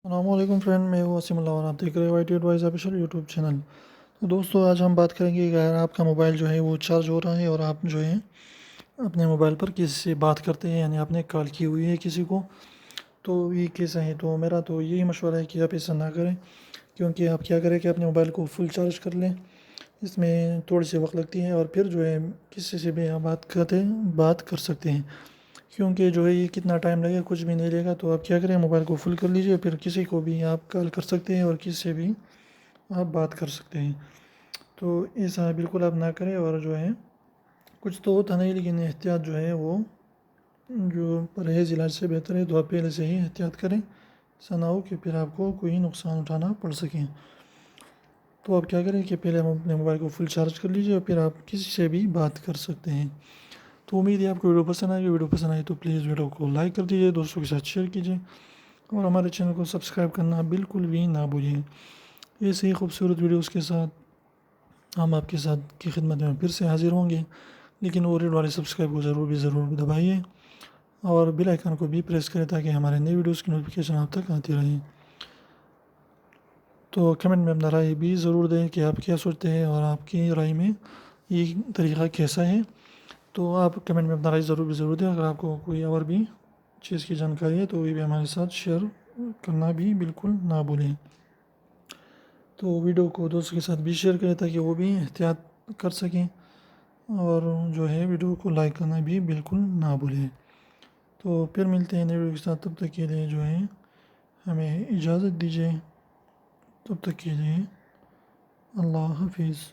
السلام علیکم فرینڈ، میں ہوں وسیم اللہ اور آپ دیکھ رہے ہیں Y T advise official YouTube channel. تو دوستو، آج ہم بات کریں گے کہ اگر آپ کا موبائل جو ہے وہ چارج ہو رہا ہے اور آپ جو ہے اپنے موبائل پر کسی سے بات کرتے ہیں، یعنی آپ نے کال کی ہوئی ہے کسی کو، تو یہ کیسا ہے؟ تو میرا تو یہی مشورہ ہے کہ آپ ایسا نہ کریں، کیونکہ آپ کیا کریں کہ اپنے موبائل کو فل چارج کر لیں۔ اس میں تھوڑی سی وقت لگتی ہے اور پھر جو ہے کسی سے بھی آپ بات کر سکتے ہیں، کیونکہ جو ہے یہ کتنا ٹائم لگے، کچھ بھی نہیں لے گا۔ تو آپ کیا کریں، موبائل کو فل کر لیجئے، پھر کسی کو بھی آپ کال کر سکتے ہیں اور کسی سے بھی آپ بات کر سکتے ہیں۔ تو ایسا بالکل آپ نہ کریں، اور جو ہے کچھ تو ہوتا نہیں، لیکن احتیاط جو ہے وہ جو پرہیز علاج سے بہتر ہے، تو آپ پہلے سے ہی احتیاط کریں، ایسا نہ ہو کہ پھر آپ کو کوئی نقصان اٹھانا پڑ سکے۔ تو آپ کیا کریں کہ پہلے ہم اپنے موبائل کو فل چارج کر لیجئے اور پھر آپ کسی سے بھی بات کر سکتے ہیں۔ تو امید ہے آپ کو ویڈیو پسند آئے گی۔ ویڈیو پسند آئی تو پلیز ویڈیو کو لائک کر دیجیے، دوستوں کے ساتھ شیئر کیجیے اور ہمارے چینل کو سبسکرائب کرنا بالکل بھی نہ بھولیں۔ ایسے ہی خوبصورت ویڈیوز کے ساتھ ہم آپ کے ساتھ کی خدمت میں پھر سے حاضر ہوں گے، لیکن وہ ریڈ والے سبسکرائب کو ضرور دبائیے اور بیل آئیکن کو بھی پریس کریں تاکہ ہمارے نئے ویڈیوز کی نوٹیفیکیشن آپ تک آتی رہیں۔ تو کمنٹ میں اپنا رائے بھی ضرور دیں کہ آپ کیا سوچتے ہیں اور آپ کی رائے میں یہ طریقہ کیسا ہے۔ تو آپ کمنٹ میں اپنا رائے ضرور دیں۔ اگر آپ کو کوئی اور بھی چیز کی جانکاری ہے تو یہ بھی ہمارے ساتھ شیئر کرنا بھی بالکل نہ بھولیں۔ تو ویڈیو کو دوستوں کے ساتھ بھی شیئر کریں تاکہ وہ بھی احتیاط کر سکیں، اور جو ہے ویڈیو کو لائک کرنا بھی بالکل نہ بھولیں۔ تو پھر ملتے ہیں نئے ویڈیو کے ساتھ، تب تک کے لیے جو ہے ہمیں اجازت دیجیے۔ تب تک کے لیے اللہ حافظ۔